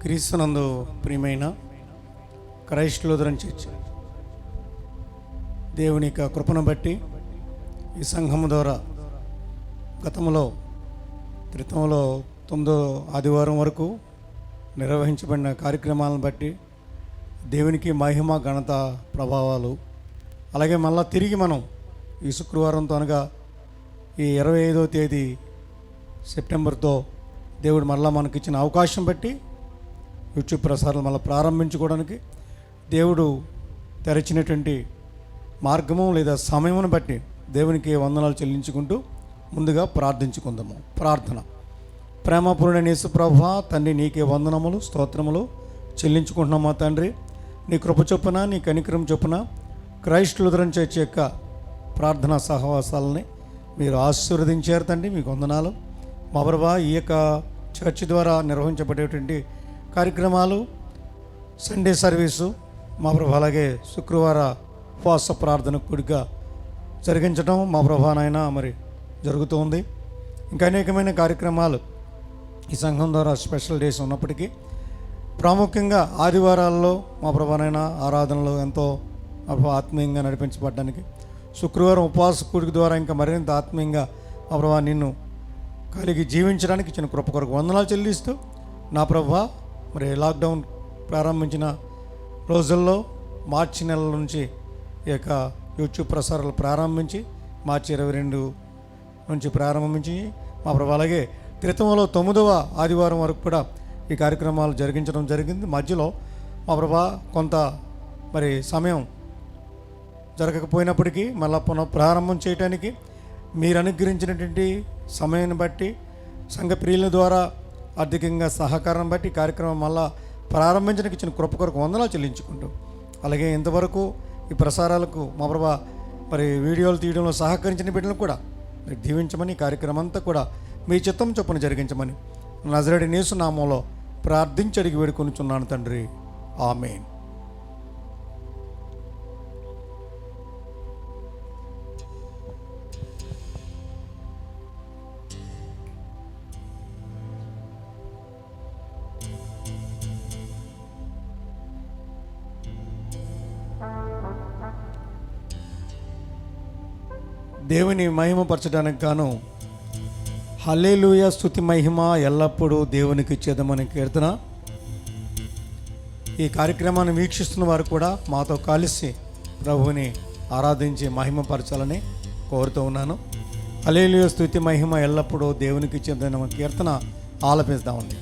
క్రీస్తునందు ప్రియమైన Christ Lutheran church దేవుని యొక్క కృపను బట్టి ఈ సంఘము ద్వారా గతంలో 9వ ఆదివారం వరకు నిర్వహించబడిన కార్యక్రమాలను బట్టి దేవునికి మహిమ ఘనత ప్రభావాలు, అలాగే మళ్ళా తిరిగి మనం ఈ శుక్రవారంతో అనగా ఈ 25వ తేదీ సెప్టెంబర్తో దేవుడు మళ్ళా మనకిచ్చిన అవకాశం బట్టి యూట్యూబ్ ప్రసారాలు మళ్ళీ ప్రారంభించుకోవడానికి దేవుడు తెరచినటువంటి మార్గము లేదా సమయమును బట్టి దేవునికి వందనాలు చెల్లించుకుంటూ ముందుగా ప్రార్థించుకుందాము. ప్రార్థన. ప్రేమపూర్ణుడైన యేసు ప్రభువా, తండ్రి నీకే వందనములు స్తోత్రములు చెల్లించుకుంటున్నామా తండ్రి. నీ కృప చొప్పున నీ కనికరం చొప్పున క్రైస్ట్ లూథరన్ చర్చ్ యొక్క ప్రార్థనా సహవాసాలని మీరు ఆశీర్వదించారు తండ్రి, మీకు వందనాలు. మా ప్రభువా, ఈ యొక్క చర్చ్ ద్వారా నిర్వహించబడేటువంటి కార్యక్రమాలు, సండే సర్వీసు మా ప్రభు, అలాగే శుక్రవార ఉపవాస ప్రార్థన కూడిగా జరిగించడం మా ప్రభానైనా మరి జరుగుతూ ఉంది. ఇంకా అనేకమైన కార్యక్రమాలు ఈ సంఘం ద్వారా స్పెషల్ డేస్ ఉన్నప్పటికీ ప్రాముఖ్యంగా ఆదివారాల్లో మా ప్రభానైనా ఆరాధనలు ఎంతో ఆత్మీయంగా నడిపించబడడానికి, శుక్రవారం ఉపవాస కూడిక ద్వారా ఇంకా మరింత ఆత్మీయంగా మా ప్రభా నిన్ను కలిగి జీవించడానికి ఇచ్చిన కృప కొరకు వందనాలు చెల్లిస్తూ, నా ప్రభా మరి లాక్డౌన్ ప్రారంభించిన రోజుల్లో మార్చి నెల నుంచి ఈ యొక్క యూట్యూబ్ ప్రసారాలు ప్రారంభించి మార్చి 22 నుంచి ప్రారంభించి మా ప్రభా అలాగే క్రితంలో 9వ ఆదివారం వరకు కూడా ఈ కార్యక్రమాలు జరిగించడం జరిగింది. మధ్యలో మా ప్రభా కొంత మరి సమయం జరగకపోయినప్పటికీ మళ్ళా పునః ప్రారంభం చేయడానికి మీరు అనుగ్రహించినటువంటి సమయాన్ని బట్టి సంఘ ప్రియుల ద్వారా ఆర్థికంగా సహకారం బట్టి కార్యక్రమం మళ్ళా ప్రారంభించడానికి ఇచ్చిన కృప కొరకు వందనాలు చెల్లించుకుంటూ, అలాగే ఇంతవరకు ఈ ప్రసారాలకు మా ప్రభా మరి వీడియోలు తీయడంలో సహకరించిన బిడ్డలను కూడా మీరు దీవించమని, కార్యక్రమం అంతా కూడా మీ చిత్తం చొప్పున జరిగించమని నజరేయుడైన యేసు నామములో ప్రార్థించి అడిగి వేడుకొనుచున్నాను తండ్రి, ఆమేన్. దేవుని మహిమపరచడానికి గాను హల్లెలూయా స్తుతి మహిమ ఎల్లప్పుడూ దేవునికి ఇచ్చేదమని కీర్తన. ఈ కార్యక్రమాన్ని వీక్షిస్తున్న వారు కూడా మాతో కలిసి ప్రభువుని ఆరాధించి మహిమపరచాలని కోరుతూ ఉన్నాను. హల్లెలూయా స్తుతి మహిమ ఎల్లప్పుడూ దేవునికి ఇచ్చేదన్న కీర్తన ఆలపిస్తామండి.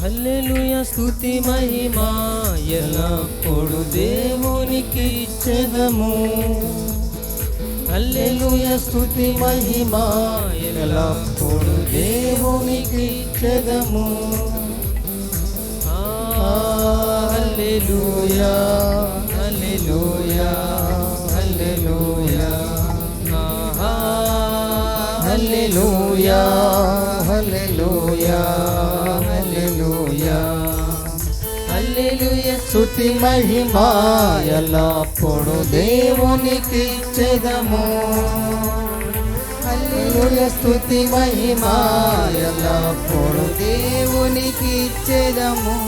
హల్లెలూయా స్తుతి మహిమ ఎల్లప్పుడు దేవునికి ఇచ్చెదము. హల్లెలూయా స్తుతి మహిమ ఎల్లప్పుడు దేవునికి ఇచ్చెదము. హల్లెలూయా హల్లెలూయా హల్లెలూయా హల్లెలూయా హల్లెలూయా హల్లెలూయా స్తుతి మహిమ ఎల్లప్పుడు దేవునికి ఇచ్చెదము. హల్లెలూయా స్తుతి మహిమ ఎల్లప్పుడు దేవునికి ఇచ్చెదము.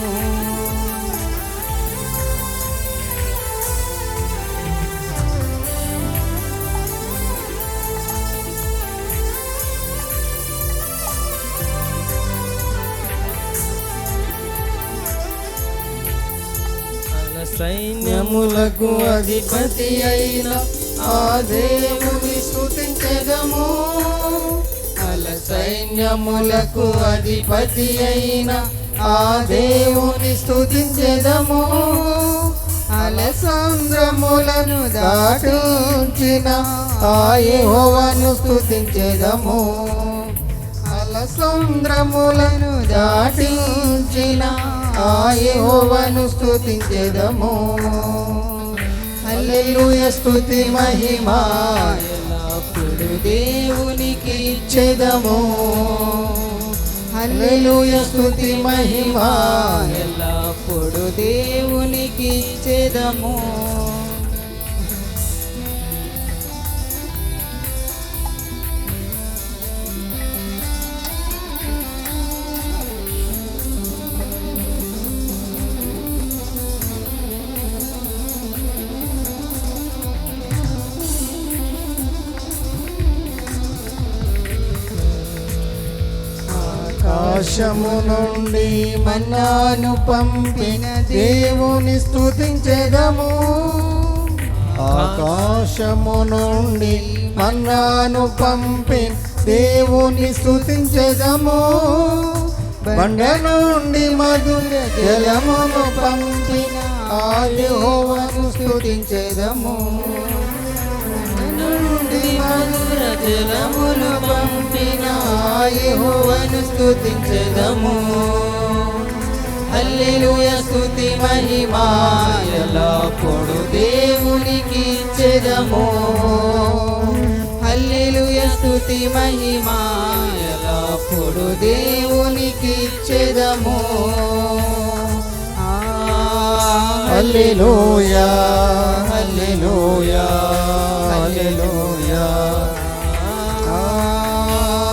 సైన్యములకు అధిపతి అయిన ఆ దేవుని స్తుతించెదము. సైన్యములకు అధిపతి అయిన ఆ దేవుని స్తుతించెదము. అలసంద్రములను దాటించిన ఆ యెహోవాను స్తుతించెదము. అలసంద్రములను దాటించిన ఆ యెహోవాను స్తుతించెదము. హల్లెలూయా స్తుతి మహిమ ఎల్లప్పుడు దేవునికి ఇచ్చెదము. హల్లెలూయా స్తుతి మహిమ ఎల్లప్పుడు దేవునికి ఇచ్చెదము. ఆకాశము నుండి మన్నాను పంపిన దేవుని స్తుతించెదము. ఆకాశము నుండి మన్నాను పంపిన దేవుని స్తుతించెదము. బండ నుండి మధుర జలమును పంపిన ఆ యెహోవాను స్తుతించెదము. మధుర జలమును పంపిన ఆ యెహోవాను స్తుతించెదము. హల్లెలూయా స్తుతి మహిమ ఎల్లప్పుడు దేవునికి ఇచ్చెదము. హల్లెలూయా స్తుతి మహిమ ఎల్లప్పుడు దేవునికి ఇచ్చెదము. హల్లెలూయా హల్లెలూయా హల్లెలూయా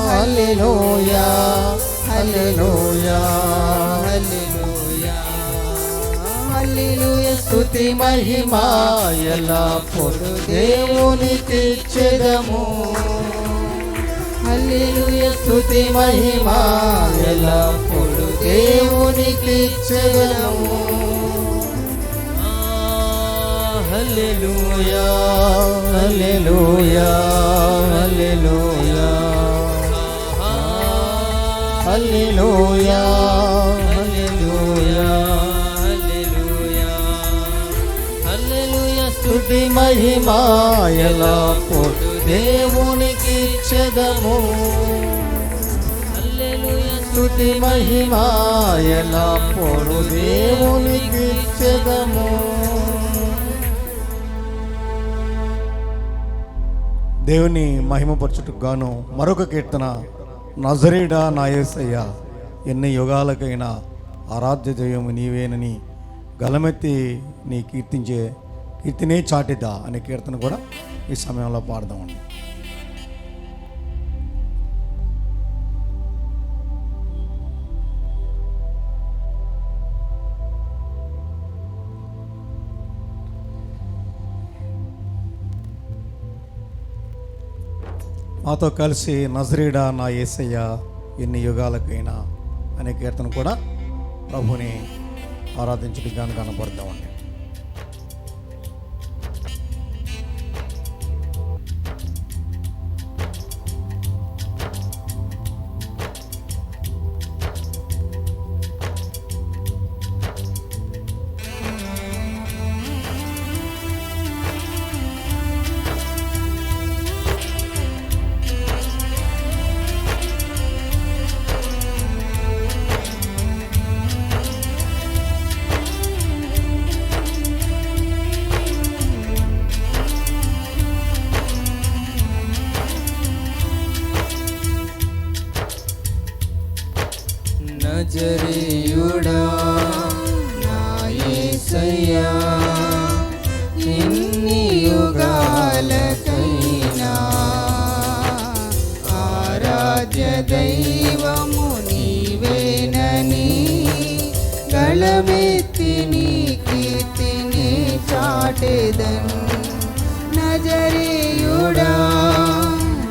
హల్లెలూయా హల్లెలూయా హల్లెలూయా హల్లెలూయా స్తుతి మహిమ ఎల్లప్పుడు దేవునికి ఇచ్చెదము. హల్లెలూయా స్తుతి మహిమ ఎల్లప్పుడు దేవునికి ఇచ్చెదము. హల్లెలూయా హల్లెలూయా హల్లెలూయా హల్లెలూయా హల్లెలూయా హల్లెలూయా హల్లెలూయా స్తుతి మహిమ ఎల్లప్పుడు దేవునికి ఇచ్చెదము. హల్లెలూయా స్తుతి మహిమ ఎల్లప్పుడు దేవునికి ఇచ్చెదము. దేవుని మహిమపరచుటకు గాను మరొక కీర్తన. నజరేయుడా నా యేసయ్యా, ఎన్ని యుగాలకైనా ఆరాధ్య దైవము నీవేనని గలమెత్తి నీ కీర్తినే చాటిదా అనే కీర్తన కూడా ఈ సమయంలో పాడదామండి. మాతో కలిసి నజరేయుడా నా యేసయ్యా ఎన్ని యుగాలకైనా అనే కీర్తన కూడా ప్రభుని ఆరాధించడానికి గాను కనపడదామండి. నజరేయుడా నా యేసయ్యా, ఎన్ని యుగాలకైనా ఆరాధ్య దైవము నీవేనని గళమెత్తి నీ కీర్తిని చాటెదన్. నజరేయుడా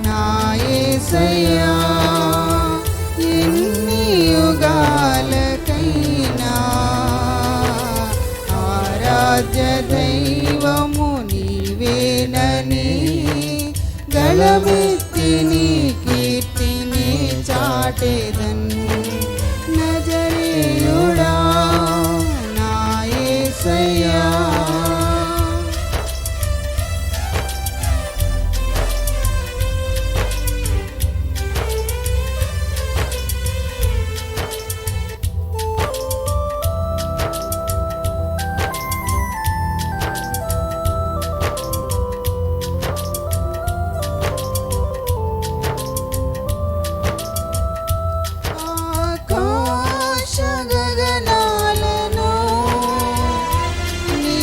నా యేసయ్యా, ఎన్ని యుగాలకైనా ఆరాధ్య దైవము నీవేనని గళమెత్తి నీ కీర్తిని చాటేదన్ నజరేయుడా నా యేసయ్యా. ఆకాశ గగనాలను నీ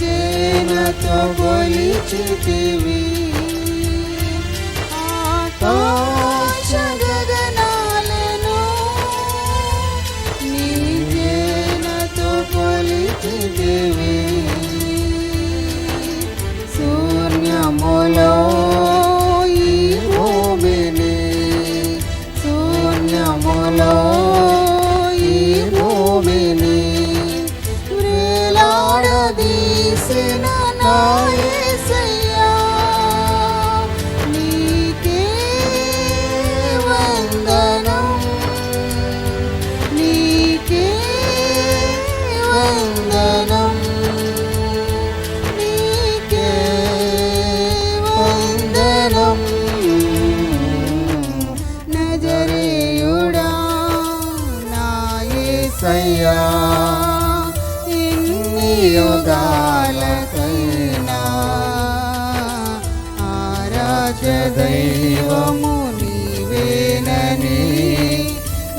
జేనతో కొలిచితివి. ఆకాశ గగనాలను నీ జేనతో కొలిచితివి. శూన్యములో ఈ భూమిని శూన్యములో ఈ భూమిని వ్రేలాడదీసిన నా యేసయ్యా. నీకే వందనం నీకే వందనం నీకే వందనం నజరేయుడా నా యేసయ్యా. ఎన్ని యుగాలకైనా ఆరాధ్య దైవము నీవేనని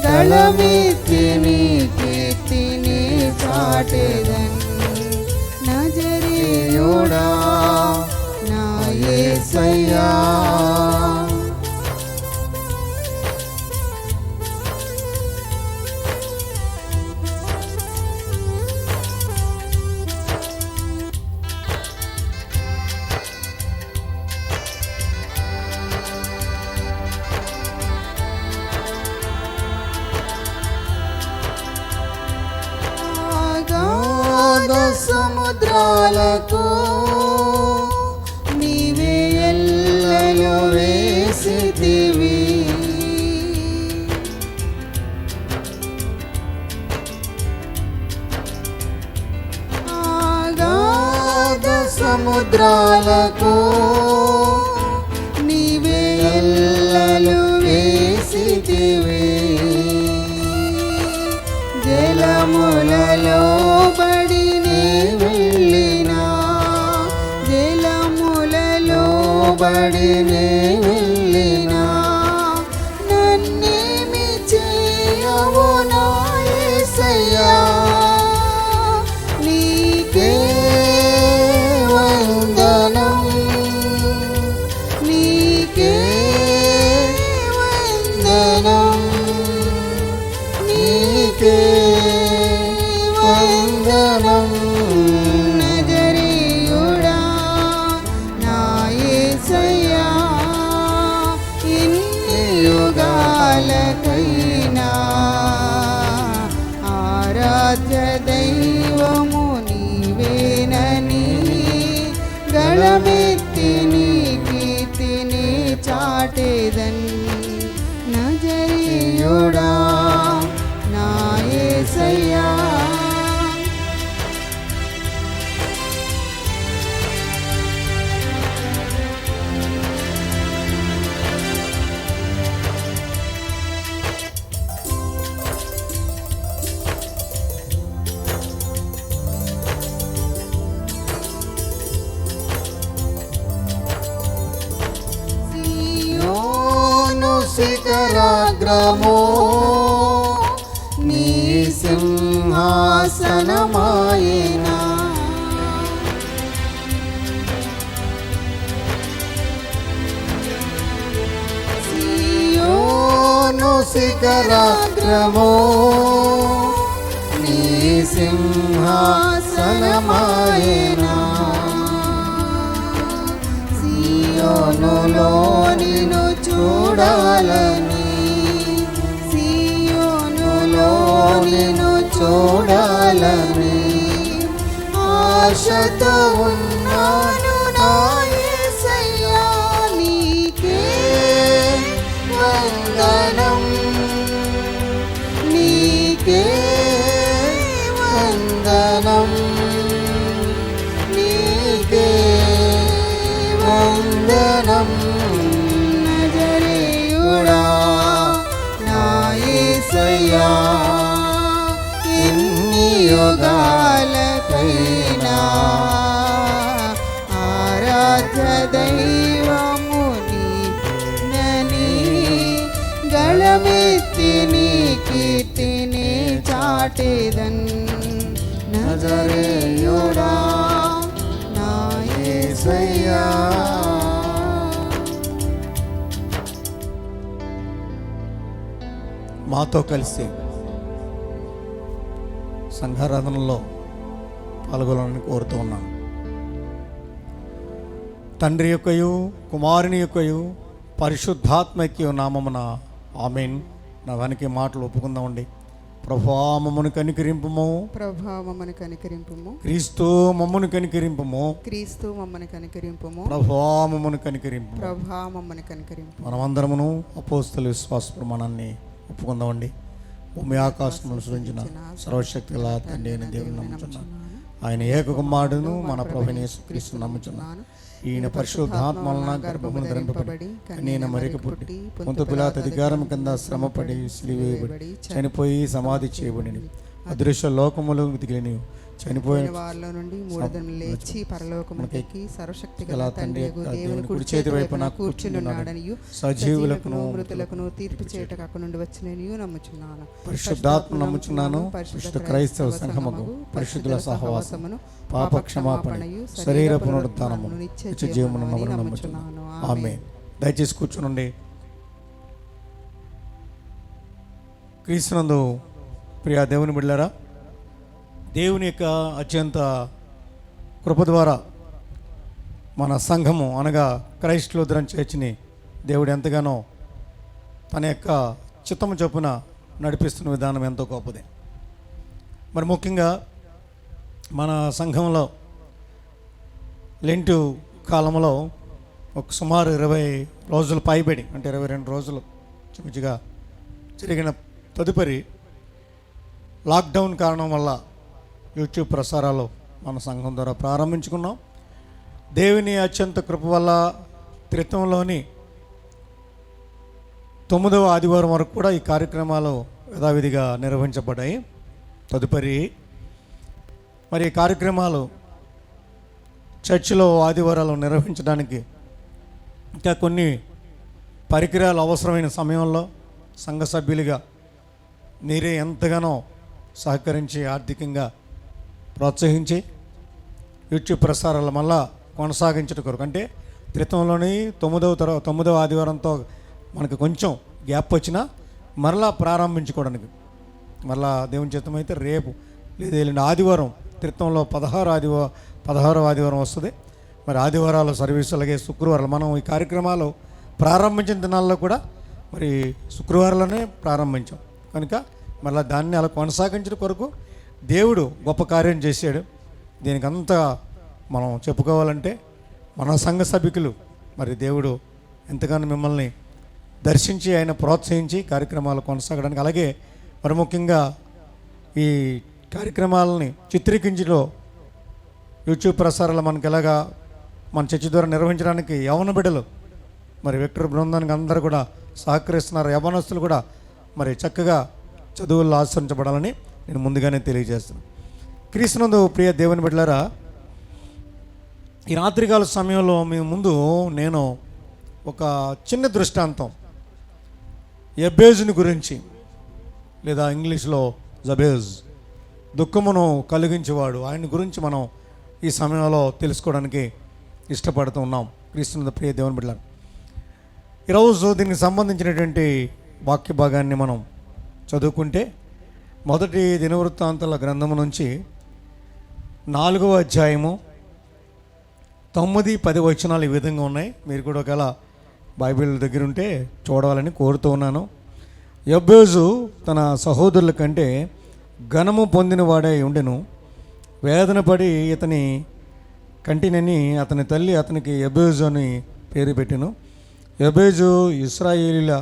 దళమెత్తి నీ కీర్తిని చాటెదన్ నజరేయుడా నా యేసయ్యా. అగాధ సముద్రాలకు నీవే ఎల్లలు వేసితివి. అగాధ సముద్రాలకు నీవే ఎల్లలు వేసితివి. జలములలో బడినే వెళ్ళినా జలములలో బడినే వెళ్ళినా నన్నేమి చేయవు నా యేసయ్యా. నీకే వందనం నీకే వందనం నీకే వందనం నజరేయుడా నా యేసయ్యా. ఎన్ని యుగాలకైనా ఆరాధ్య దైవము నీవేనని గళమెత్తి నీ కీర్తిని చాటెదన్ నజరేయుడా నా యేసయ్యా. సియోను శిఖరాగ్రమో నీ సింహాసనమాయెనా. సియోను శిఖరాగ్రమో నీ సింహాసనమాయెనా. సియోనులో నిన్ను చూడాలని సియోనులో నిన్ను చూడాలని ఆశతో ఉన్నాను నా యేసయ్యా. నీకే వందనం యుగాలకైనా ఆరాధ్య దైవము నీనని గళమెత్తి నీ కీర్తిని చాటెదన్ నజరేయుడా నా యేసయ్యా. మాతో కలిసి సంఘారాధనలో పాల్గొనాలని కోరుతూ ఉన్నాను. తండ్రి యొక్కయు కుమారుని యొక్కయు పరిశుద్ధాత్మకి నామమున ఆమేన్. నవానికి మాటలు ఒప్పుకుందామండి. ప్రభువా మమ్మను కనికరింపుము, ప్రభువా మమ్మను కనికరింపుము, క్రీస్తు మమ్మను కనికరింపుము, క్రీస్తు మమ్మను కనికరింపుము, ప్రభువా మమ్మను కనికరింపు. ప్రభువా మమ్మను కనికరింపు. మనమందరమును అపోస్తల విశ్వాస ప్రమాణాన్ని ఒప్పుకుందామండి. భూమి ఆకాశములను సృజించిన సర్వశక్తి గల తండ్రి అయిన దేవుని నమ్ముచున్నాను. ఆయన ఏక కుమారుడును మన ప్రభువైన యేసుక్రీస్తును నమ్ముచున్నాను. ఈయన పరిశుద్ధాత్మలన గర్భమున ధరింపబడి కన్యన మరిక పుట్టి పొంతు పిలాతు అధికారం కింద శ్రమపడి సిలువేయబడి చనిపోయి సమాధి చేయబడిన అదృశ్య లోకములు దిగిని చనిపోయిన వారిలో నుండి మూడో దినం లేచి పరలోకమునకెక్కి సర్వశక్తి గల గల తండ్రి తండ్రి దేవుని కుడి చేతి వైపున కూర్చున్నాడనియు సజీవులకును మృతులకును తీర్పు చేయటకు అక్కడి నుండి వచ్చిననియు నమ్ముచున్నాను. పరిశుద్ధాత్మ నమ్ముచున్నాను. పరిశుద్ధ క్రైస్తవ సంఘముకు పరిశుద్ధుల సహవాసమును పాప క్షమాపణయు శరీర పునరుద్ధానము నిత్య జీవమును నమ్ముచున్నాను. ఆమేన్. దయచేసి కూర్చునండి. క్రీస్తునందు ప్రియ దేవుని బిడ్డలారా, దేవుని యొక్క అత్యంత కృప ద్వారా మన సంఘము అనగా క్రైస్ట్ లూథరన్ చర్చిని దేవుడు ఎంతగానో తన యొక్క చిత్తము చొప్పున నడిపిస్తున్న విధానం ఎంతో గొప్పది. మరి ముఖ్యంగా మన సంఘంలో లెంటు కాలంలో ఒక సుమారు 20 రోజులు పైబడి అంటే 22 రోజులు చిమిచిగా జరిగిన తదుపరి లాక్డౌన్ కారణం వల్ల యూట్యూబ్ ప్రసారాలు మన సంఘం ద్వారా ప్రారంభించుకున్నాం. దేవుని అత్యంత కృప వల్ల త్రిత్వంలోని 9వ ఆదివారం వరకు కూడా ఈ కార్యక్రమాలు యథావిధిగా నిర్వహించబడ్డాయి. తదుపరి మరి ఈ కార్యక్రమాలు చర్చిలో ఆదివారాలు నిర్వహించడానికి ఇంకా కొన్ని పరికరాలు అవసరమైన సమయంలో సంఘ సభ్యులుగా మీరే ఎంతగానో సహకరించి ఆర్థికంగా ప్రోత్సహించి యూట్యూబ్ ప్రసారాల మళ్ళా కొనసాగించడం కొరకు అంటే త్రిత్వంలోని 9వ ఆదివారంతో మనకు కొంచెం గ్యాప్ వచ్చినా మరలా ప్రారంభించుకోవడానికి మరలా దేవుని చిత్తం అయితే రేపు లేదా ఎల్లుండి ఆదివారం త్రిత్వంలో 16వ ఆదివారం వస్తుంది. మరి ఆదివారాల సర్వీసు అలాగే శుక్రవారాలు మనం ఈ కార్యక్రమాలు ప్రారంభించిన దినాల్లో కూడా మరి శుక్రవారాలనే ప్రారంభించాం కనుక మళ్ళీ దాన్ని అలా కొనసాగించడం కొరకు దేవుడు గొప్ప కార్యం చేశాడు. దీనికి అంతా మనం చెప్పుకోవాలంటే మన సంఘ సభ్యులు మరి దేవుడు ఎంతగానో మిమ్మల్ని దర్శించి ఆయన ప్రోత్సహించి కార్యక్రమాలు కొనసాగడానికి అలాగే మరి ముఖ్యంగా ఈ కార్యక్రమాలని చిత్రీకరించలో యూట్యూబ్ ప్రసారాలు మనకి ఎలాగా మన చర్చి ద్వారా నిర్వహించడానికి యవన బిడ్డలు మరి విక్టర్ బృందానికి అందరూ కూడా సహకరిస్తున్నారు. యవనస్తులు కూడా మరి చక్కగా చదువుల్లో ఆచరించబడాలని నేను ముందుగానే తెలియజేస్తున్నాను. క్రీస్తునందు ప్రియ దేవుని బిడ్డలారా, ఈ రాత్రికాల సమయంలో మీ ముందు నేను ఒక చిన్న దృష్టాంతం యబ్బేజుని గురించి లేదా ఇంగ్లీష్లో జబేజ్ దుఃఖమును కలిగించేవాడు ఆయన గురించి మనం ఈ సమయంలో తెలుసుకోవడానికి ఇష్టపడుతూ ఉన్నాం. క్రీస్తునందు ప్రియ దేవుని బిడ్డలారా, ఈరోజు దీనికి సంబంధించినటువంటి వాక్య భాగాన్ని మనం చదువుకుంటే మొదటి దినవృత్తాంతాల గ్రంథము నుంచి 4వ అధ్యాయము 9-10 వచనాలు ఈ విధంగా ఉన్నాయి. మీరు కూడా ఒకవేళ బైబిల్ దగ్గర ఉంటే చూడాలని కోరుతూ ఉన్నాను. యబ్బేజు తన సహోదరుల కంటే ఘనము పొందినవాడై ఉండెను. వేదన పడి ఇతని కంటినని అతని తల్లి అతనికి యబ్బేజు అని పేరు పెట్టెను. యబ్బేజు ఇశ్రాయేలీల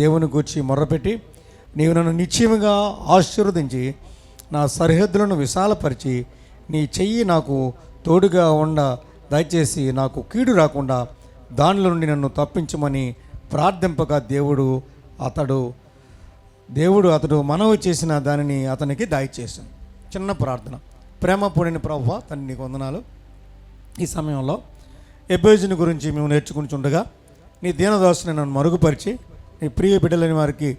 దేవుని గూర్చి మొర్రపెట్టి, నీవు నన్ను నిశ్చయముగా ఆశీర్వదించి నా సరిహద్దులను విశాలపరిచి నీ చెయ్యి నాకు తోడుగా ఉండ దయచేసి నాకు కీడు రాకుండా దానిలో నుండి నన్ను తప్పించమని ప్రార్థింపగా అతడు మనవి చేసిన దానిని అతనికి దయచేశాను. చిన్న ప్రార్థన. ప్రేమ పూడిన ప్రభువా, తండ్రి నీకు వందనాలు. ఈ సమయంలో ఎబేజుని గురించి మేము నేర్చుకుంటుండగా నీ దీనదాసుని నన్ను మరుగుపరిచి నీ ప్రియ బిడ్డలేని వారికి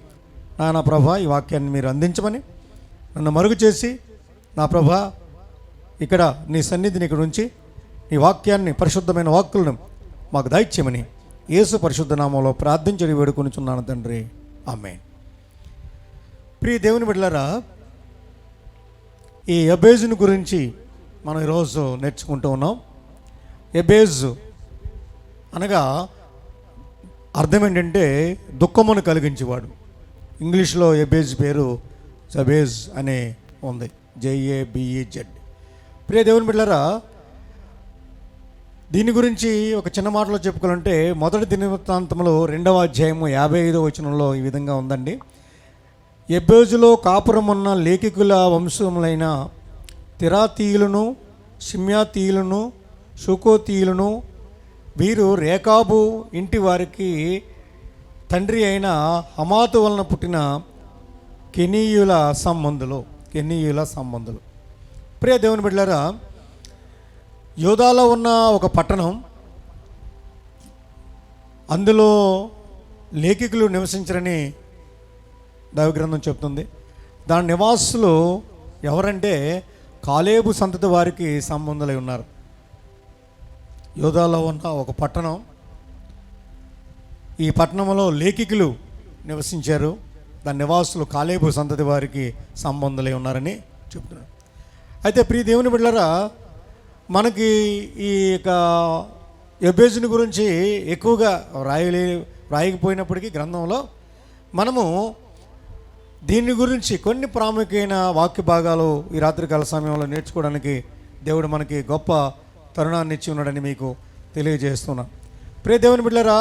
నా ప్రభా ఈ వాక్యాన్ని మీరు అందించమని నన్ను మరుగు చేసి నా ప్రభా ఇక్కడ నీ సన్నిధిని ఇక్కడ ఉంచి నీ వాక్యాన్ని, పరిశుద్ధమైన వాక్కులను మాకు దయచేయమని యేసు పరిశుద్ధ నామంలో ప్రార్థించి వేడుకొనిచున్నాను తండ్రి, ఆమేన్. ప్రియ దేవుని బిడ్డలారా, ఈ ఎబేజుని గురించి మనం ఈరోజు నేర్చుకుంటూ ఉన్నాం. ఎబేజు అనగా అర్థం ఏంటంటే దుఃఖమును కలిగించేవాడు. ఇంగ్లీష్లో ఎబేజ్ పేరు జబేజ్ అనే ఉంది, JABEZ. ప్రియ దేవుని బిడ్డలారా, దీని గురించి ఒక చిన్న మాటలో చెప్పుకోవాలంటే మొదటి దినవృత్తాంతములో 2వ అధ్యాయము 55వ వచనంలో ఈ విధంగా ఉందండి. ఎబేజులో కాపురమున్న లేఖికుల వంశములైన తిరాతీయులను, షిమ్యాతీయులను, షుకోతీయులను, వీరు రేకాబు ఇంటి వారికి తండ్రి అయిన హమాతు వలన పుట్టిన కెనీయుల సంబంధులు. ప్రియ దేవుని బిడ్డలారా, యోదాలో ఉన్న ఒక పట్టణం, అందులో లేఖికులు నివసించరని దైవగ్రంథం చెప్తుంది. దాని నివాసులు ఎవరంటే కాలేబు సంతతి వారికి సంబంధులై ఉన్నారు. యోదాలో ఉన్న ఒక పట్టణం, ఈ పట్టణంలో లేఖికులు నివసించారు. దాని నివాసులు కాలేబు సంతతి వారికి సంబంధులై ఉన్నారని చెప్తున్నారు. అయితే ప్రియ దేవుని బిడ్డలారా, మనకి ఈ యొక్క ఎబేజుని గురించి ఎక్కువగా రాయకపోయినప్పటికీ గ్రంథంలో మనము దీని గురించి కొన్ని ప్రాముఖ్యమైన వాక్య భాగాలు ఈ రాత్రికాల సమయంలో నేర్చుకోవడానికి దేవుడు మనకి గొప్ప తరుణాన్ని ఇచ్చి ఉన్నాడని మీకు తెలియజేస్తున్నాను. ప్రియ దేవుని బిడ్డలారా,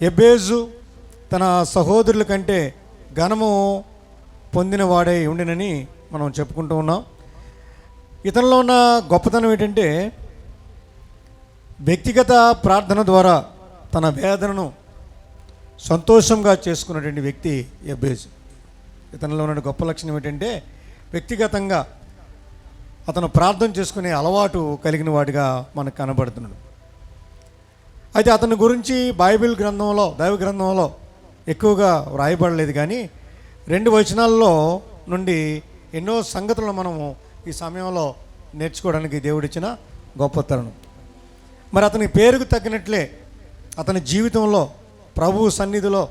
ఎబేజు తన సహోదరుల కంటే ఘనము పొందిన వాడై ఉండినని మనం చెప్పుకుంటూ ఉన్నాం. ఇతనిలో ఉన్న గొప్పతనం ఏంటంటే వ్యక్తిగత ప్రార్థన ద్వారా తన వేదనను సంతోషంగా చేసుకున్నటువంటి వ్యక్తి ఎబేజు. ఇతనిలో ఉన్న గొప్ప లక్షణం ఏంటంటే వ్యక్తిగతంగా అతను ప్రార్థన చేసుకునే అలవాటు కలిగిన వాడిగా మనకు కనబడుతున్నాడు. అయితే అతని గురించి బైబిల్ గ్రంథంలో, దైవ గ్రంథంలో ఎక్కువగా వ్రాయబడలేదు, కానీ 2 వచనాల్లో నుండి ఎన్నో సంగతులను మనము ఈ సమయంలో నేర్చుకోవడానికి దేవుడిచ్చిన గొప్ప తరుణం. మరి అతని పేరుకు తగ్గినట్లే అతని జీవితంలో ప్రభువు సన్నిధిలో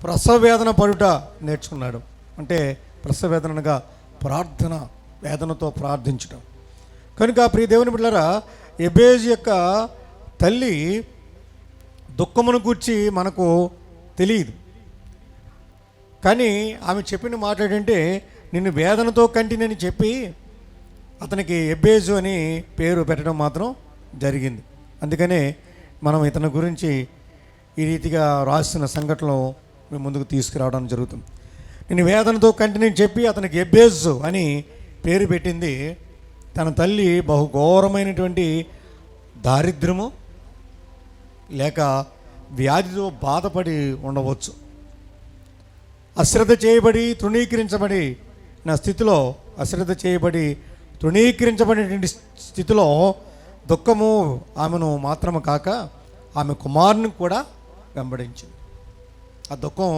ప్రసవ వేదన పడుట నేర్చుకున్నాడు. అంటే ప్రసవ వేదనగా ప్రార్థన, వేదనతో ప్రార్థించడం. కనుక ప్రియ దేవుని బిడ్డలారా, ఎబేజు యొక్క తల్లి దుఃఖమును గూర్చి మనకు తెలియదు, కానీ ఆమె చెప్పిన మాట ఏంటంటే నిన్ను వేదనతో కంటినని చెప్పి అతనికి ఎబేజు అని పేరు పెట్టడం మాత్రం జరిగింది. అందుకనే మనం ఇతని గురించి ఈ రీతిగా రాసిన సంఘటనలు మేము ముందుకు తీసుకురావడం జరుగుతుంది. నేను వేదనతో కంటినని చెప్పి అతనికి ఎబేజు అని పేరు పెట్టింది. తన తల్లి బహు ఘోరమైనటువంటి దారిద్ర్యము లేక వ్యాధితో బాధపడి ఉండవచ్చు. అశ్రద్ధ చేయబడి తృణీకరించబడినటువంటి స్థితిలో దుఃఖము ఆమెను మాత్రము కాక ఆమె కుమారుని కూడా వెంబడించింది. ఆ దుఃఖం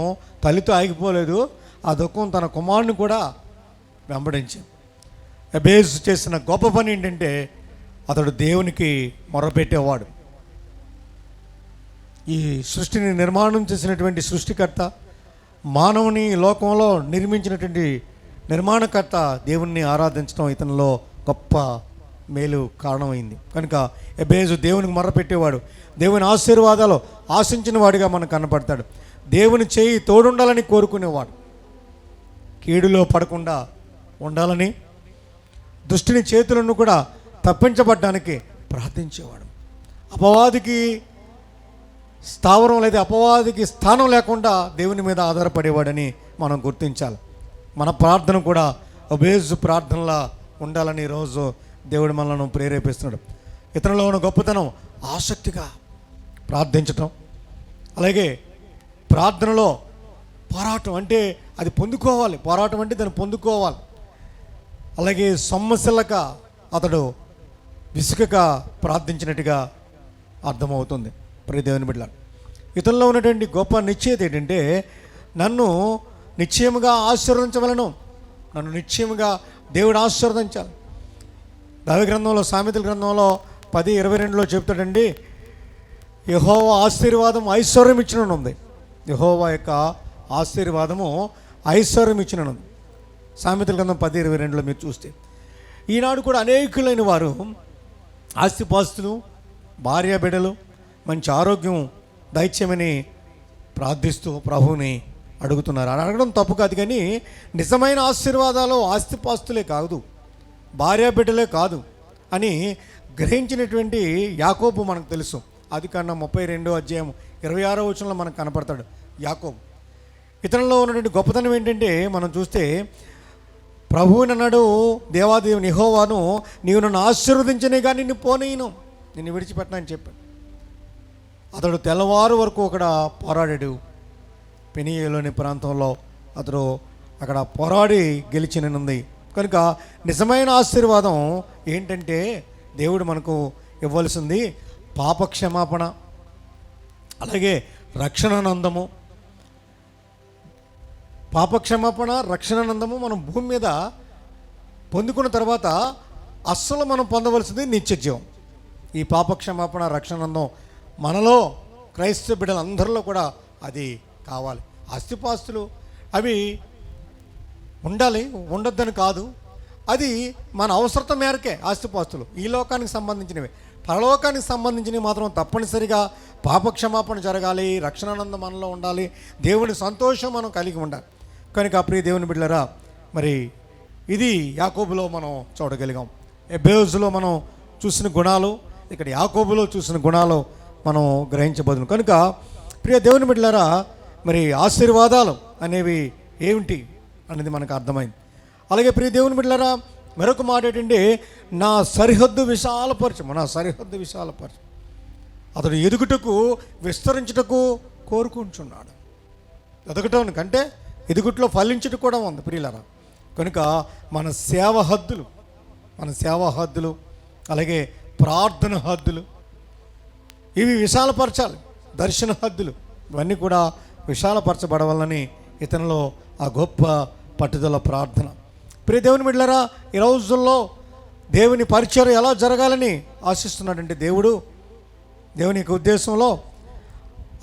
తల్లితో ఆగిపోలేదు, ఆ దుఃఖం తన కుమారుని కూడా వెంబడించింది. ఎబేజు చేసిన గొప్ప పని ఏంటంటే అతడు దేవునికి మొరపెట్టేవాడు. ఈ సృష్టిని నిర్మాణం చేసినటువంటి సృష్టికర్త, మానవుని లోకంలో నిర్మించినటువంటి నిర్మాణకర్త దేవుణ్ణి ఆరాధించడం ఇతనిలో గొప్ప మేలు కారణమైంది. కనుక ఎబేజు దేవునికి మొర్రపెట్టేవాడు, దేవుని ఆశీర్వాదాలు ఆశించిన వాడిగా మనకు కనపడతాడు. దేవుని చేయి తోడుండాలని కోరుకునేవాడు, కీడులో పడకుండా ఉండాలని, దుష్టుని చేతులను కూడా తప్పించబడ్డానికి ప్రార్థించేవాడు. అపవాదికి స్థావరం లేదా అపవాదికి స్థానం లేకుండా దేవుని మీద ఆధారపడేవాడని మనం గుర్తించాలి. మన ప్రార్థన కూడా ఎబేజు ప్రార్థనలా ఉండాలని ఈరోజు దేవుడు మనల్ని ప్రేరేపిస్తున్నాడు. ఇతనిలో ఉన్న గొప్పతనం ఆసక్తిగా ప్రార్థించటం, అలాగే ప్రార్థనలో పోరాటం అంటే అది పొందుకోవాలి. పోరాటం అంటే దాన్ని పొందుకోవాలి. అలాగే సొమ్మసిల్లక అతడు విసుకక ప్రార్థించినట్టుగా అర్థమవుతుంది. ప్రియ దేవుని బిడ్డలారా, ఇతనిలో ఉన్నటువంటి గొప్ప నిశ్చయత ఏంటంటే నన్ను నిశ్చయముగా ఆశీర్వదించవలను, నన్ను నిశ్చయముగా దేవుడు ఆశీర్వదించాలి. దైవ గ్రంథంలో సామెతల గ్రంథంలో 10:22 చెప్తాడండి, యెహోవా ఆశీర్వాదం ఐశ్వర్యం ఇచ్చినను ఉంది. యెహోవా యొక్క ఆశీర్వాదము ఐశ్వర్యం ఇచ్చినను. సామెతల గ్రంథం 10:22 మీరు చూస్తే ఈనాడు కూడా అనేకులైన వారు ఆస్తిపాస్తులు, భార్య బిడ్డలు, మంచి ఆరోగ్యం దైత్యమని ప్రార్థిస్తూ ప్రభువుని అడుగుతున్నారు. అని అడగడం తప్పు కాదు, కానీ నిజమైన ఆశీర్వాదాలు ఆస్తిపాస్తులే కాదు, భార్య బిడ్డలే కాదు అని గ్రహించినటువంటి యాకోబు మనకు తెలుసు. ఆదికాండం 32:26 మనకు కనపడతాడు యాకోబు. ఇతనిలో ఉన్నటువంటి గొప్పతనం ఏంటంటే మనం చూస్తే ప్రభువుని అన్నాడు, దేవాదేవుని యెహోవాను, నీవు నన్ను ఆశీర్వదించనే కానీ నిన్ను పోనీయను, నిన్ను విడిచిపెట్టనని చెప్పాడు. అతడు తెల్లవారు వరకు అక్కడ పోరాడాడు. పెనీయేలోని ప్రాంతంలో అతడు అక్కడ పోరాడి గెలిచిననుంది. కనుక నిజమైన ఆశీర్వాదం ఏంటంటే దేవుడు మనకు ఇవ్వాల్సింది పాపక్షమాపణ, అలాగే రక్షణానందము. పాపక్షమాపణ, రక్షణానందము మనం భూమి మీద పొందుకున్న తర్వాత అస్సలు మనం పొందవలసింది నిత్యజీవం. ఈ పాపక్షమాపణ, రక్షణానందం మనలో క్రైస్తవ బిడ్డలందరిలో కూడా అది కావాలి. ఆస్తిపాస్తులు అవి ఉండాలి, ఉండొద్దని కాదు, అది మన అవసరత మేరకే. ఆస్తిపాస్తులు ఈ లోకానికి సంబంధించినవి, పరలోకానికి సంబంధించినవి మాత్రం తప్పనిసరిగా పాపక్షమాపణ జరగాలి, రక్షణానందం మనలో ఉండాలి, దేవుని సంతోషం మనం కలిగి ఉండాలి. కనుక ప్రియ దేవుని బిడ్డలారా, మరి ఇది యాకోబులో మనం చూడగలిగాం. ఎబేజులో మనం చూసిన గుణాలు, ఇక్కడ యాకోబులో చూసిన గుణాలు మనం గ్రహించబోదును. కనుక ప్రియ దేవుని బిడ్డలారా, మరి ఆశీర్వాదాలు అనేవి ఏమిటి అనేది మనకు అర్థమైంది. అలాగే ప్రియ దేవుని బిడ్డలారా, మరొక మాట ఏంటంటే నా సరిహద్దు విశాలపరచము, నా సరిహద్దు విశాలపరచము. అతడు ఎదుగుటకు, విస్తరించుటకు కోరుకుంటున్నాడు. ఎదగటం కంటే ఎదుగుట్లో ఫలించుట కూడా ఉంది ప్రియులారా. కనుక మన సేవ హద్దులు, అలాగే ప్రార్థన హద్దులు ఇవి విశాలపరచాలి. దర్శన హద్దులు ఇవన్నీ కూడా విశాలపరచబడవాలని ఇతనిలో ఆ గొప్ప పట్టుదల, ప్రార్థన. ప్రియ దేవుని బిడ్డలారా, ఈ రోజుల్లో దేవుని పరిచయం ఎలా జరగాలని ఆశిస్తున్నాడంటే దేవుని యొక్క ఉద్దేశంలో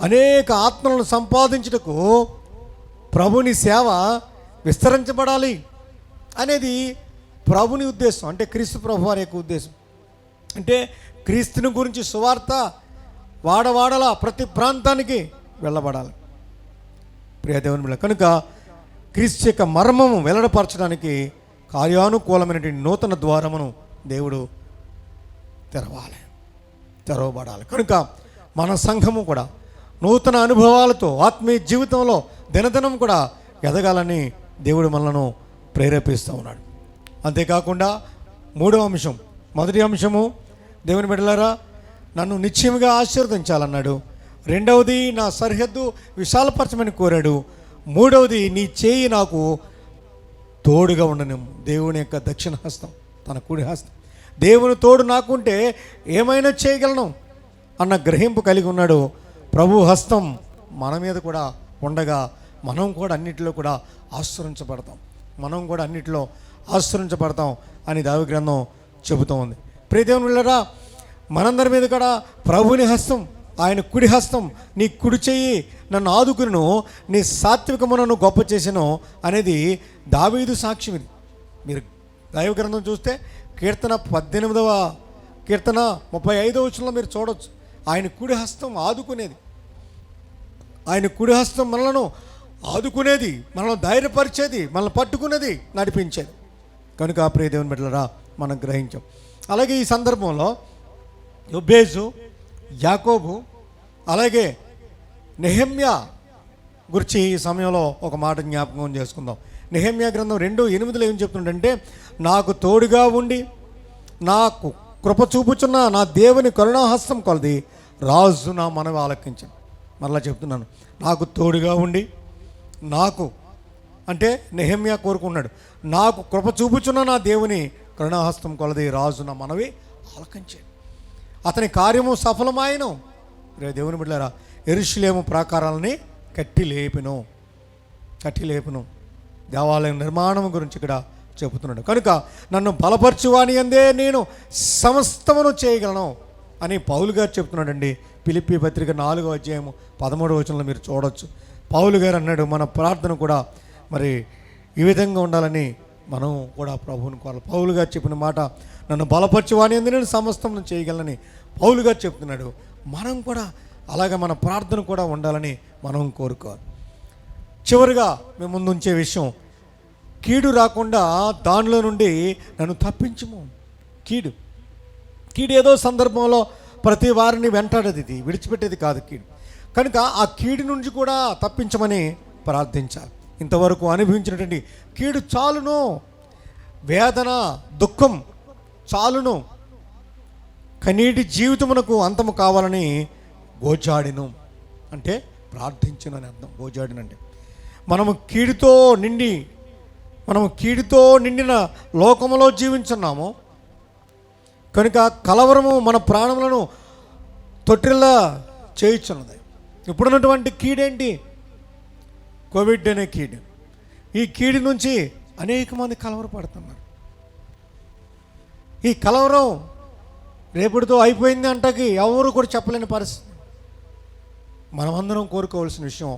అనేక ఆత్మలను సంపాదించుటకు ప్రభుని సేవ విస్తరించబడాలి అనేది ప్రభుని ఉద్దేశం. అంటే క్రీస్తు ప్రభు వారి యొక్క ఉద్దేశం. అంటే క్రీస్తుని గురించి సువార్త వాడవాడలా ప్రతి ప్రాంతానికి వెళ్ళబడాలి ప్రియ దేవుని బిడ్డ. కనుక క్రీస్తు యొక్క మర్మము వెల్లడపరచడానికి కార్యానుకూలమైనటువంటి నూతన ద్వారమును దేవుడు తెరవబడాలి. కనుక మన సంఘము కూడా నూతన అనుభవాలతో ఆత్మీయ జీవితంలో దినదినం కూడా ఎదగాలని దేవుడు మనలను ప్రేరేపిస్తూ ఉన్నాడు. అంతేకాకుండా మొదటి అంశము దేవుని బిడ్డలారా, నన్ను నిశ్చయముగా ఆశీర్వదించాలన్నాడు. రెండవది నా సరిహద్దు విశాలపరచమని కోరాడు. మూడవది నీ చేయి నాకు తోడుగా ఉండను. దేవుని యొక్క దక్షిణ హస్తం, తన కుడి హస్తం, దేవుని తోడు నాకుంటే ఏమైనా చేయగలను అన్న గ్రహింపు కలిగి ఉన్నాడు. ప్రభు హస్తం మన మీద కూడా ఉండగా మనం కూడా అన్నిటిలో కూడా ఆశ్రయించబడతాం అని దైవ గ్రంథం చెబుతూ ఉంది. ప్రియ దేవుని బిడ్డలారా, మనందరి మీద కూడా ప్రభుని హస్తం, ఆయన కుడి హస్తం, నీ కుడి చెయ్యి నన్ను ఆదుకును, నీ సాత్వికమునను గొప్ప చేసెను అనేది దావీదు సాక్ష్యం. ఇది మీరు దైవ గ్రంథం చూస్తే కీర్తన 18వ కీర్తన 35వ వచనంలో మీరు చూడవచ్చు. ఆయన కుడి హస్తం ఆదుకునేది, ఆయన కుడి హస్తం మనలను ఆదుకునేది, మనల్ని ధైర్యపరిచేది, మనల్ని పట్టుకునేది, నడిపించేది. కనుక ప్రియ దేవుని బిడ్డలారా మనం గ్రహించాం. అలాగే ఈ సందర్భంలో యొబేజు, యాకోబు, అలాగే నెహెమ్యా గురించి ఈ సమయంలో ఒక మాట జ్ఞాపకం చేసుకుందాం. నెహెమ్యా గ్రంథం 2:8 ఏం చెప్తుందంటే, నాకు తోడుగా ఉండి నాకు కృప చూపుచున్న నా దేవుని కరుణాహస్తం కొలది రాజు నా మనవి ఆలకించాను. మరలా చెప్తున్నాను, నాకు తోడుగా ఉండి నాకు అంటే నెహెమ్యా కోరుకున్నాడు, నాకు కృప చూపుచున్న నా దేవుని కరుణాహస్తం కొలది రాజు నా మనవి ఆలకించాడు. అతని కార్యము సఫలమాయను. రే దేవుని బిడ్డలారా, యెరూషలేము ప్రాకారాలని కట్టి లేపును. దేవాలయం నిర్మాణం గురించి ఇక్కడ చెబుతున్నాడు. కనుక నన్ను బలపరచువాని అందే నేను సమస్తమును చేయగలను అని పౌలు గారు చెప్తున్నాడండి. ఫిలిప్పీ పత్రిక 4వ అధ్యాయము 13వ వచనంలో మీరు చూడొచ్చు. పౌలు గారు అన్నాడు, మన ప్రార్థన కూడా మరి ఈ విధంగా ఉండాలని మనం కూడా ప్రభువుని కోరాలి. పౌలు గారు చెప్పిన మాట, నన్ను బలపరచువాని అందే నేను సమస్తమును చేయగలనని పౌలు గారు చెప్తున్నాడు. మనం కూడా అలాగే మన ప్రార్థన కూడా ఉండాలని మనం కోరుకోవాలి. చివరిగా మేము ముందు ఉంచే విషయం, కీడు రాకుండా దానిలో నుండి నన్ను తప్పించుము. కీడు ఏదో సందర్భంలో ప్రతి వారిని వెంటాడేది, ఇది విడిచిపెట్టేది కాదు కీడు. కనుక ఆ కీడు నుంచి కూడా తప్పించమని ప్రార్థించాలి. ఇంతవరకు అనుభవించినటువంటి కీడు చాలును, వేదన దుఃఖం చాలును, కనీటి జీవితమునకు అంతము కావాలని గోజాడిను అంటే ప్రార్థించునని అర్థం. గోజాడినంటే మనము కీడుతో నిండిన లోకములో జీవించున్నాము. కనుక కలవరము మన ప్రాణములను తొట్టిల్లా చేయుచున్నది. ఇప్పుడున్నటువంటి కీడేంటి? కోవిడ్ అనే కీడు. ఈ కీడు నుంచి అనేక మంది కలవరపడుతున్నారు. ఈ కలవరం రేపటితో అయిపోయింది అంటకి ఎవరు కూడా చెప్పలేని పరిస్థితి. మనమందరం కోరుకోవాల్సిన విషయం,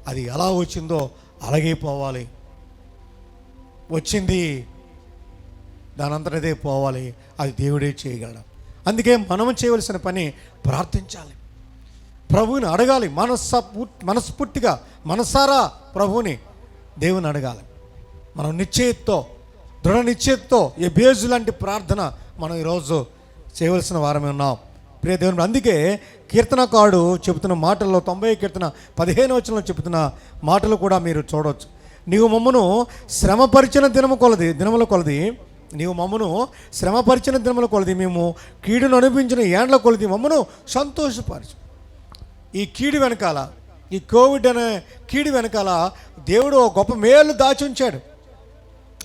అది ఎలా వచ్చిందో అలాగే పోవాలి. వచ్చింది దానంతటదే పోవాలి, అది దేవుడే చేయగలడు. అందుకే మనం చేయవలసిన పని ప్రార్థించాలి, ప్రభువుని అడగాలి. మనస్ఫూర్తిగా మనసారా ప్రభువుని దేవుని అడగాలి. మనం దృఢ నిశ్చయతతో ఎబేజు లాంటి ప్రార్థన మనం ఈరోజు చేయవలసిన వారమే ఉన్నాం ప్రియ దేవుని. అందుకే కీర్తనకారుడు చెబుతున్న మాటల్లో 90 కీర్తన 15వ వచనంలో చెబుతున్న మాటలు కూడా మీరు చూడవచ్చు. నీవు మమ్మను శ్రమపరిచిన దినముల కొలది మేము కీడును అనిపించిన ఏండ్ల కొలది మమ్మను సంతోషపరచు. ఈ కీడు వెనకాల, ఈ కోవిడ్ అనే కీడు వెనకాల దేవుడు గొప్ప మేలు దాచి ఉంచాడు.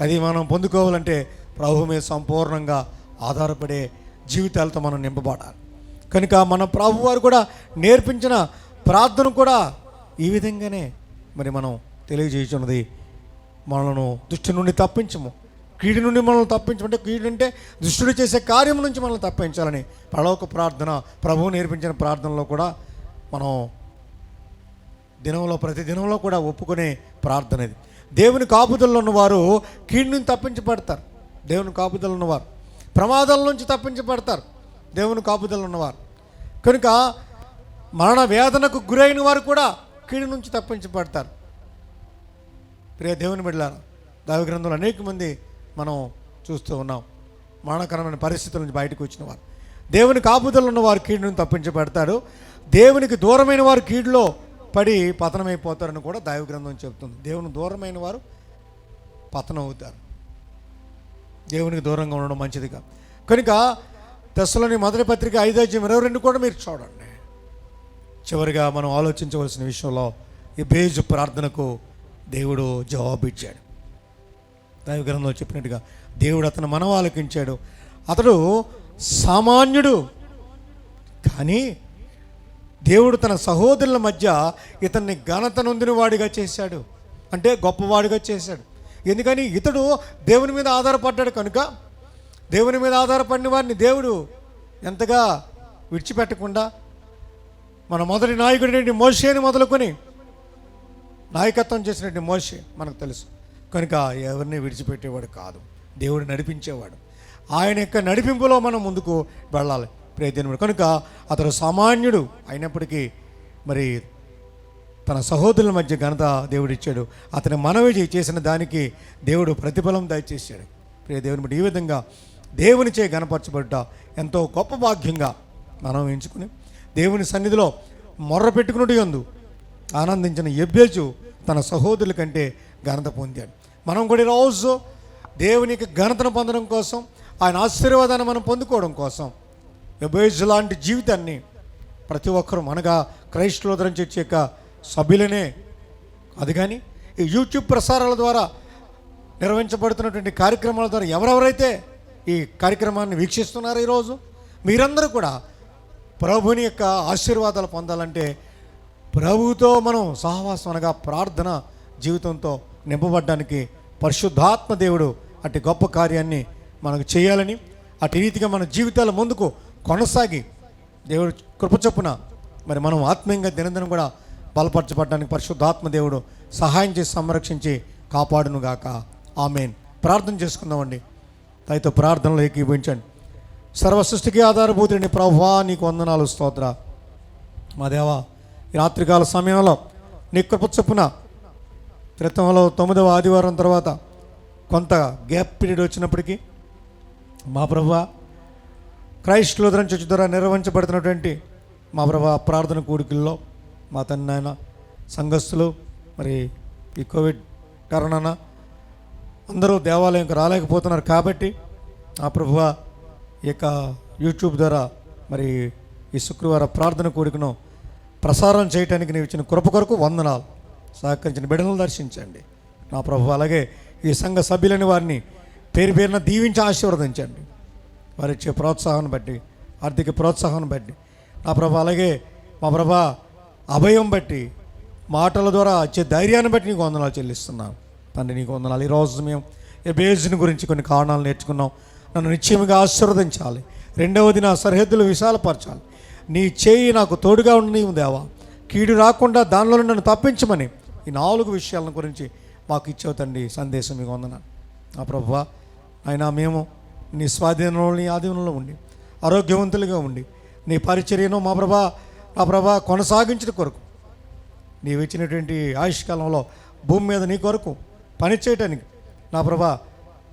అది మనం పొందుకోవాలంటే ప్రభు మీద సంపూర్ణంగా ఆధారపడే జీవితాలతో మనం నింపబడాలి. కనుక మన ప్రభు వారు కూడా నేర్పించిన ప్రార్థన కూడా ఈ విధంగానే మరి మనం తెలియజేస్తున్నది. మనలను దుష్టు నుండి తప్పించము, కీడు నుండి మనల్ని తప్పించమంటే, కీడు అంటే దుష్టుడు చేసే కార్యం నుంచి మనల్ని తప్పించాలని పరలోక ప్రార్థన, ప్రభువు నేర్పించిన ప్రార్థనలో కూడా మనం ప్రతి దినంలో కూడా ఒప్పుకునే ప్రార్థన ఇది. దేవుని కాపుదల్లో ఉన్నవారు కీడు నుంచి తప్పించబడతారు. దేవుని కాపుదలు ఉన్నవారు ప్రమాదాల నుంచి తప్పించబడతారు. దేవుని కాపుదలు ఉన్నవారు కనుక మరణ వేదనకు గురైన వారు కూడా కీడు నుంచి తప్పించబడతారు. ప్రియ దేవుని బిడ్డలారా, దైవగ్రంథంలో అనేక మంది మనం చూస్తూ ఉన్నాం. మరణకరమైన పరిస్థితుల నుంచి బయటకు వచ్చిన వారు, దేవుని కాపుదలు ఉన్నవారు కీడు నుంచి తప్పించబడతారు. దేవునికి దూరమైన వారు కీడులో పడి పతనమైపోతారని కూడా దైవగ్రంథం చెబుతుంది. దేవునికి దూరమైన వారు పతనం అవుతారు. దేవునికి దూరంగా ఉండడం మంచిదిగా. కనుక తెస్సలోని మొదటి పత్రిక 5:22 కూడా మీరు చూడండి. చివరిగా మనం ఆలోచించవలసిన విషయంలో ఎబేజు ప్రార్థనకు దేవుడు జవాబిచ్చాడు. దైవగ్రంథంలో చెప్పినట్టుగా దేవుడు అతను మనం ఆలకించాడు. అతడు సామాన్యుడు, కానీ దేవుడు తన సహోదరుల మధ్య ఇతన్ని ఘనత నొందిన వాడిగా చేశాడు, అంటే గొప్పవాడిగా చేశాడు. ఎందుకని ఇతడు దేవుని మీద ఆధారపడ్డాడు. కనుక దేవుని మీద ఆధారపడిన వారిని దేవుడు ఎంతగా విడిచిపెట్టకుండా, మన మొదటి నాయకుడి మోషేని మొదలుకొని నాయకత్వం చేసినట్టు మోషే మనకు తెలుసు. కనుక ఎవరిని విడిచిపెట్టేవాడు కాదు, దేవుడు నడిపించేవాడు. ఆయన యొక్క నడిపింపులో మనం ముందుకు వెళ్ళాలి ప్రియదేవుడు. కనుక అతడు సామాన్యుడు అయినప్పటికీ మరి తన సహోదరుల మధ్య ఘనత దేవుడు ఇచ్చాడు. అతని మనవి చేసిన దానికి దేవుడు ప్రతిఫలం దయచేశాడు ప్రియదేవుని బట్టి. ఈ విధంగా దేవునిచే ఘనపరచబడ్డ ఎంతో గొప్ప భాగ్యంగా మనం ఎంచుకుని దేవుని సన్నిధిలో మొర్ర పెట్టుకున్నట్టు యందు ఆనందించిన ఎబ్బేజు తన సహోదరుల కంటే ఘనత పొందాడు. మనం కూడా ఈరోజు దేవునికి ఘనతను పొందడం కోసం, ఆయన ఆశీర్వాదాన్ని మనం పొందుకోవడం కోసం ఎబ్బేజు లాంటి జీవితాన్ని ప్రతి ఒక్కరూ మనగా క్రైస్తవుల చర్చ యొక్క సభ్యులనే అది కానీ ఈ యూట్యూబ్ ప్రసారాల ద్వారా నిర్వహించబడుతున్నటువంటి కార్యక్రమాల ద్వారా ఎవరెవరైతే ఈ కార్యక్రమాన్ని వీక్షిస్తున్నారో ఈరోజు మీరందరూ కూడా ప్రభుని యొక్క ఆశీర్వాదాలు పొందాలంటే ప్రభువుతో మనం సహవాసం అనగా ప్రార్థన జీవితంతో నింపబడ్డానికి పరిశుద్ధాత్మ దేవుడు అట్టి గొప్ప కార్యాన్ని మనకు చేయాలని అటు రీతిగా మన జీవితాల ముందుకు కొనసాగి దేవుడు కృప చొప్పున మరి మనం ఆత్మీయంగా దినదినం కూడా బలపరచబడడానికి పరిశుద్ధాత్మ దేవుడు సహాయం చేసి సంరక్షించి కాపాడునుగాక. ఆమేన్. ప్రార్థన చేసుకుందామండి. దయతో ప్రార్థనలో ఏకీభవించండి. సర్వ సృష్టికి ఆధారభూతుడిని ప్రభువా నీకు వందనాలు స్తోత్ర. మా దేవా, ఈ రాత్రికాల సమయంలో నీ కృప చొప్పున క్రితంలో 9వ ఆదివారం తర్వాత కొంత గ్యాప్ పీరియడ్ వచ్చినప్పటికీ మా ప్రభువా క్రైస్ట్ లూథరన్ చర్చ్ ద్వారా నిర్వహించబడుతున్నటువంటి మా ప్రభువా ప్రార్థన కూడికల్లో మా తండ్రి నాయన సంఘస్థులు మరి ఈ కోవిడ్ కారణాన అందరూ దేవాలయంకి రాలేకపోతున్నారు కాబట్టి ఆ ప్రభువా ఈ యొక్క యూట్యూబ్ ద్వారా మరి ఈ శుక్రవారం ప్రార్థన కూడికను ప్రసారం చేయడానికి నీవు ఇచ్చిన కృప కొరకు వందనాలు. సహకరించిన బిడ్డలను దర్శించండి నా ప్రభు. అలాగే ఈ సంఘ సభ్యులని వారిని పేరు పేరున దీవించి ఆశీర్వదించండి. వారి ఇచ్చే ప్రోత్సాహాన్ని బట్టి, ఆర్థిక ప్రోత్సాహాన్ని బట్టి నా ప్రభు, అలాగే మా ప్రభా అభయం బట్టి, మాటల ద్వారా వచ్చే ధైర్యాన్ని బట్టి నీకు వందనాలు చెల్లిస్తున్నాను తండ్రి. నీకు వందనాలు. ఈరోజు మేము ఎబేజుని గురించి కొన్ని కారణాలు నేర్చుకున్నాం. నన్ను నిశ్చయంగా ఆశీర్వదించాలి. రెండవది నా సరిహద్దులు విశాలపరచాలి. నీ చేయి నాకు తోడుగా ఉండి నీవు దేవా, కీడు రాకుండా దానిలో నన్ను తప్పించమని ఈ 4 విషయాల గురించి మాకు ఇచ్చావు తండ్రి. సందేశం మీకు వందనాలు నా ప్రభువా. అయినా మేము నీ స్వాధీనంలో, నీ ఆధీనంలో ఉండి ఆరోగ్యవంతులుగా ఉండి నీ పరిచర్యను మా ప్రభా కొనసాగించిన కొరకు నీవు ఇచ్చినటువంటి ఆయుష్కాలంలో భూమి మీద నీ కొరకు పనిచేయటానికి నా ప్రభా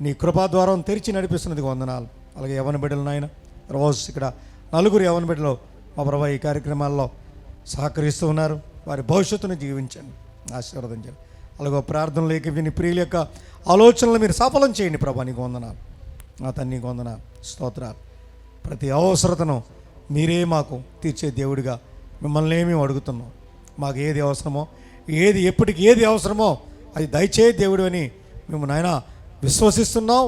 నీ కృపా ద్వారం తెరిచి నడిపిస్తున్నది వందనాలు. అలాగే యవన బిడ్డలు నాయన రోజు ఇక్కడ 4 యవన బిడ్డలు మా ప్రభా ఈ కార్యక్రమాల్లో సహకరిస్తూ ఉన్నారు. వారి భవిష్యత్తును జీవించండి, ఆశీర్వదించండి. అలాగే ప్రార్థనలోకి విని ప్రియుల యొక్క ఆలోచనలు మీరు సఫలం చేయండి ప్రభా. నీకు వందనాలు నా తండ్రి. నీకు వందనాలు, స్తోత్రాలు. ప్రతి అవసరతను మీరే మాకు తీర్చే దేవుడిగా మిమ్మల్ని ఏమీ అడుగుతున్నాం. మాకు ఏది అవసరమో, ఎప్పటికి ఏది అవసరమో అది దయచేయి దేవుడు అని మేము నాయన విశ్వసిస్తున్నాం,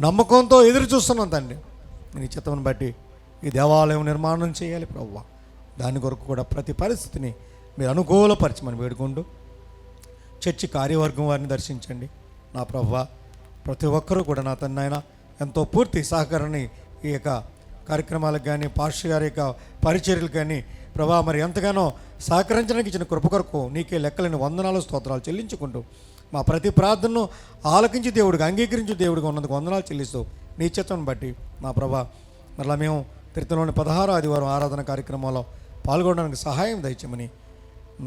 నమ్మకంతో ఎదురు చూస్తున్నాం తండ్రి. నీ చిత్తమును బట్టి ఈ దేవాలయం నిర్మాణం చేయాలి ప్రభువా. దాని కొరకు కూడా ప్రతి పరిస్థితిని మీరు అనుకూలపరచమని వేడుకుంటూ చర్చి కార్యవర్గం వారిని దర్శించండి నా ప్రభువా. ప్రతి ఒక్కరూ కూడా నా తండ్రి నాయన ఎంతో పూర్తి సహకారాన్ని ఈ యొక్క కార్యక్రమాలకు కానీ, పాస్టర్ గారి యొక్క పరిచర్యలకు కానీ ప్రభా మరి ఎంతగానో సహకరించడానికి ఇచ్చిన కృప కొరకు నీకే లెక్కలేని వందనాలు, స్తోత్రాలు చెల్లించుకుంటూ మా ప్రతి ప్రార్థనను ఆలకించి దేవుడిగా, అంగీకరించి దేవుడిగా ఉన్నందుకు వందనాలు చెల్లిస్తూ నీ చిత్తం బట్టి మా ప్రభా మరలా మేము తిరుతలోని 16వ ఆదివారం ఆరాధన కార్యక్రమంలో పాల్గొనడానికి సహాయం దయచేయమని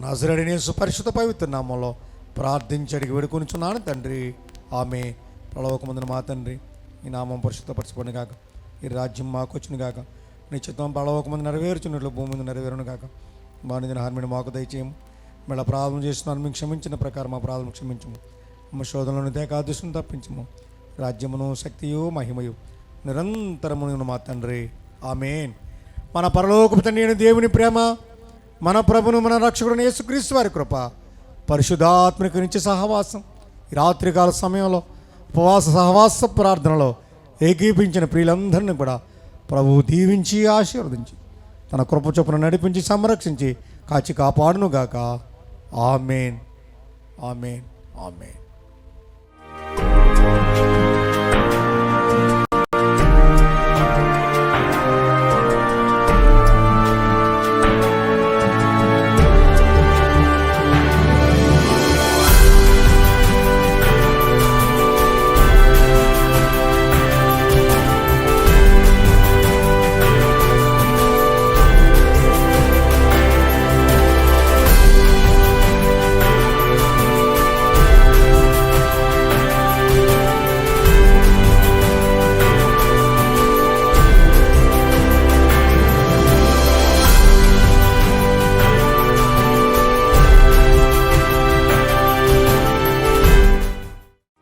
నజరేయుడైన యేసు పరిశుద్ధ పవిత్ర నామములో ప్రార్థించి అడిగి వేడుకొనుచున్నాను తండ్రి. ఆమె పరలోకమందున మా తండ్రి, ఈ నామం పరిశుద్ధపరచబడును గాక, ఈ రాజ్యం మాకు వచ్చును గాక, నీ చిత్తం పరలోకమందు నెరవేర్చున్నట్లు భూమి మీద నెరవేరును గాక. మా నిధిన హామీని మాకు దయచేయము. మళ్ళీ ప్రార్థన చేస్తున్నాను మీకు క్షమించిన ప్రకారం మా ప్రార్థన క్షమించము. మా శోధనలను దేకాదృష్టిని తప్పించము. రాజ్యమును, శక్తియు, మహిమయు నిరంతరమును మా తండ్రి. ఆమేన్. మన పరలోకపు తండ్రి అయిన దేవుని ప్రేమ, మన ప్రభును మన రక్షకుడు యేసుక్రీస్తు వారి కృప, పరిశుద్ధాత్మక నుంచి సహవాసం ఈ రాత్రికాల సమయంలో ఉపవాస సహవాస ప్రార్థనలో ఏకీపించిన ప్రియులందరినీ కూడా ప్రభువు దీవించి ఆశీర్వదించి తన కృప చొప్పున నడిపించి సంరక్షించి కాచి కాపాడునుగాక. ఆమేన్, ఆమేన్, ఆమేన్.